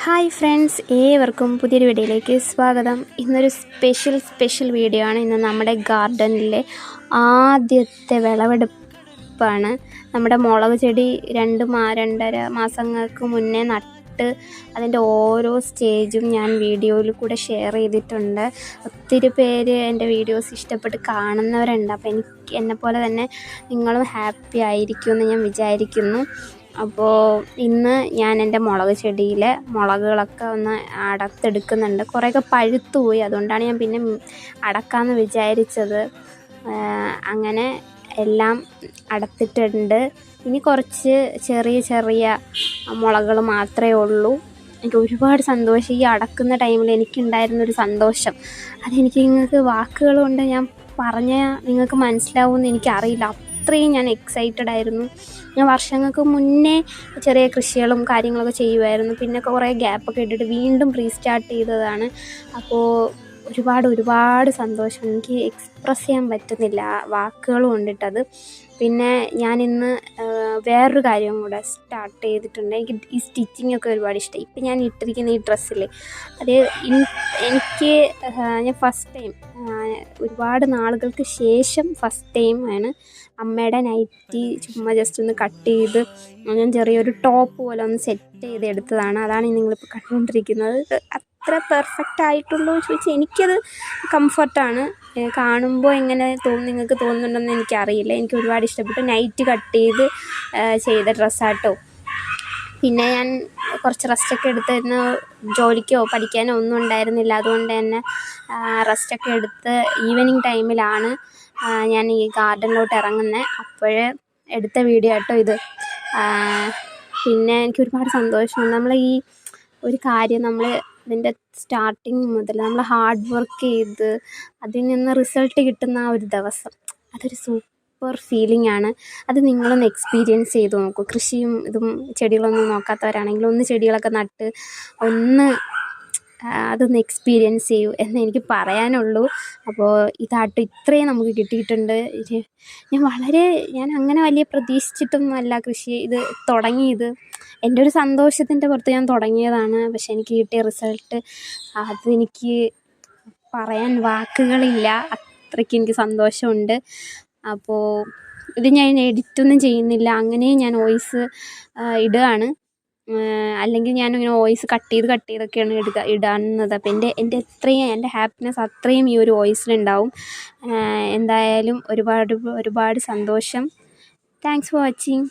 Hi friends, ഏവർക്കും പുതിയൊരു വീഡിയോയിലേക്ക് സ്വാഗതം. ഇന്നൊരു സ്പെഷ്യൽ വീഡിയോ ആണ്. ഇന്ന് നമ്മുടെ ഗാർഡനിലെ ആദ്യത്തെ വിളവെടുപ്പാണ്. നമ്മുടെ മുളക് ചെടി 2-2.5 മാസങ്ങൾക്ക് മുന്നേ നട്ട് അതിൻ്റെ ഓരോ സ്റ്റേജും ഞാൻ വീഡിയോയിൽ കൂടെ ഷെയർ ചെയ്തിട്ടുണ്ട്. ഒത്തിരി പേര് എൻ്റെ വീഡിയോസ് ഇഷ്ടപ്പെട്ട് കാണുന്നവരുണ്ട്. അപ്പോൾ എന്നെപ്പോലെ തന്നെ നിങ്ങളും ഹാപ്പി ആയിരിക്കുമെന്ന് ഞാൻ വിചാരിക്കുന്നു. അപ്പോൾ ഇന്ന് ഞാൻ എൻ്റെ മുളക് ചെടിയിലെ മുളകുകളൊക്കെ ഒന്ന് അടർത്തെടുക്കുന്നുണ്ട്. കുറേയൊക്കെ പഴുത്തു പോയി, അതുകൊണ്ടാണ് ഞാൻ പിന്നെ അടക്കാമെന്ന് വിചാരിച്ചത്. അങ്ങനെ എല്ലാം അടത്തിട്ടുണ്ട്. ഇനി കുറച്ച് ചെറിയ മുളകുകൾ മാത്രമേ ഉള്ളൂ. എനിക്ക് ഒരുപാട് സന്തോഷം. ഈ അടക്കുന്ന ടൈമിൽ എനിക്കുണ്ടായിരുന്നൊരു സന്തോഷം അതെനിക്ക് നിങ്ങൾക്ക് വാക്കുകൾ കൊണ്ട് ഞാൻ പറഞ്ഞാൽ നിങ്ങൾക്ക് മനസ്സിലാവുമെന്ന് എനിക്കറിയില്ല. അത്രയും ഞാൻ എക്സൈറ്റഡ് ആയിരുന്നു. ഞാൻ വർഷങ്ങൾക്ക് മുന്നേ ചെറിയ കൃഷികളും കാര്യങ്ങളൊക്കെ ചെയ്യുമായിരുന്നു. പിന്നെ കുറേ ഗ്യാപ്പൊക്കെ ഇട്ടിട്ട് വീണ്ടും റീസ്റ്റാർട്ട് ചെയ്തതാണ്. അപ്പോൾ ഒരുപാട് സന്തോഷം. എനിക്ക് എക്സ്പ്രസ് ചെയ്യാൻ പറ്റുന്നില്ല വാക്കുകൾ കൊണ്ടിട്ടത്. പിന്നെ ഞാനിന്ന് വേറൊരു കാര്യം കൂടെ സ്റ്റാർട്ട് ചെയ്തിട്ടുണ്ട്. എനിക്ക് ഈ സ്റ്റിച്ചിങ്ങൊക്കെ ഒരുപാട് ഇഷ്ടമായി. ഇപ്പം ഞാൻ ഇട്ടിരിക്കുന്ന ഈ ഡ്രസ്സിൽ അത് എനിക്ക് ഞാൻ ഫസ്റ്റ് ടൈം ഒരുപാട് നാളുകൾക്ക് ശേഷം ഫസ്റ്റ് ടൈം ആണ് അമ്മയുടെ നൈറ്റി ചുമ്മാ ജസ്റ്റ് ഒന്ന് കട്ട് ചെയ്ത് ഞാൻ ചെറിയൊരു ടോപ്പ് പോലെ ഒന്ന് സെറ്റ് ചെയ്ത് എടുത്തതാണ്. അതാണ് നിങ്ങളിപ്പോൾ കണ്ടുകൊണ്ടിരിക്കുന്നത്. അത്ര പെർഫെക്റ്റ് ആയിട്ടുള്ളൂ ചോദിച്ചാൽ എനിക്കത് കംഫർട്ടാണ്. കാണുമ്പോൾ എങ്ങനെ നിങ്ങൾക്ക് തോന്നുന്നുണ്ടെന്ന് എനിക്കറിയില്ല. എനിക്ക് ഒരുപാട് ഇഷ്ടപ്പെട്ടു. നൈറ്റ് കട്ട് ചെയ്ത ഡ്രസ്സാട്ടോ. പിന്നെ ഞാൻ കുറച്ച് റെസ്റ്റൊക്കെ എടുത്തിരുന്ന് ജോലിക്കോ പഠിക്കാനോ ഒന്നും ഉണ്ടായിരുന്നില്ല. അതുകൊണ്ട് തന്നെ റെസ്റ്റൊക്കെ എടുത്ത് ഈവനിങ് ടൈമിലാണ് ഞാൻ ഈ ഗാർഡനിലോട്ട് ഇറങ്ങുന്നത്. അപ്പോഴേ എടുത്ത വീഡിയോ ആട്ടോ ഇത്. പിന്നെ എനിക്ക് ഒരുപാട് സന്തോഷമുണ്ട്. നമ്മൾ ഈ ഒരു കാര്യം നമ്മൾ ഇതിൻ്റെ സ്റ്റാർട്ടിങ് മുതൽ നമ്മൾ ഹാർഡ് വർക്ക് ചെയ്ത് അതിൽ നിന്ന് റിസൾട്ട് കിട്ടുന്ന ആ ഒരു ദിവസം, അതൊരു സൂപ്പർ ഫീലിംഗ് ആണ്. അത് നിങ്ങളൊന്ന് എക്സ്പീരിയൻസ് ചെയ്ത് നോക്കൂ. കൃഷിയും ഇതും ചെടികളൊന്നും നോക്കാത്തവരാണെങ്കിൽ ഒന്ന് ചെടികളൊക്കെ നട്ട് അതൊന്ന് എക്സ്പീരിയൻസ് ചെയ്യൂ എന്ന് എനിക്ക് പറയാനുള്ളൂ. അപ്പോൾ ഇതാട്ടോ ഇത്രയും നമുക്ക് കിട്ടിയിട്ടുണ്ട്. ഞാൻ അങ്ങനെ വലിയ പ്രതീക്ഷിച്ചിട്ടൊന്നും അല്ല കൃഷി ഇത് തുടങ്ങിയത്. എൻ്റെ ഒരു സന്തോഷത്തിൻ്റെ പുറത്ത് ഞാൻ തുടങ്ങിയതാണ്. പക്ഷെ എനിക്ക് കിട്ടിയ റിസൾട്ട് അതെനിക്ക് പറയാൻ വാക്കുകളില്ല. അത്രയ്ക്ക് എനിക്ക് സന്തോഷമുണ്ട്. അപ്പോൾ ഇത് ഞാൻ എഡിറ്റൊന്നും ചെയ്യുന്നില്ല, അങ്ങനെ ഞാൻ വോയിസ് ഇടുകയാണ്. അല്ലെങ്കിൽ ഞാനിങ്ങനെ വോയിസ് കട്ട് ചെയ്തൊക്കെയാണ് ഇടുന്നത്. അപ്പോൾ എൻ്റെ ഹാപ്പിനെസ് അത്രയും ഈ ഒരു വോയിസിലുണ്ടാവും. എന്തായാലും ഒരുപാട് സന്തോഷം. Thanks for watching.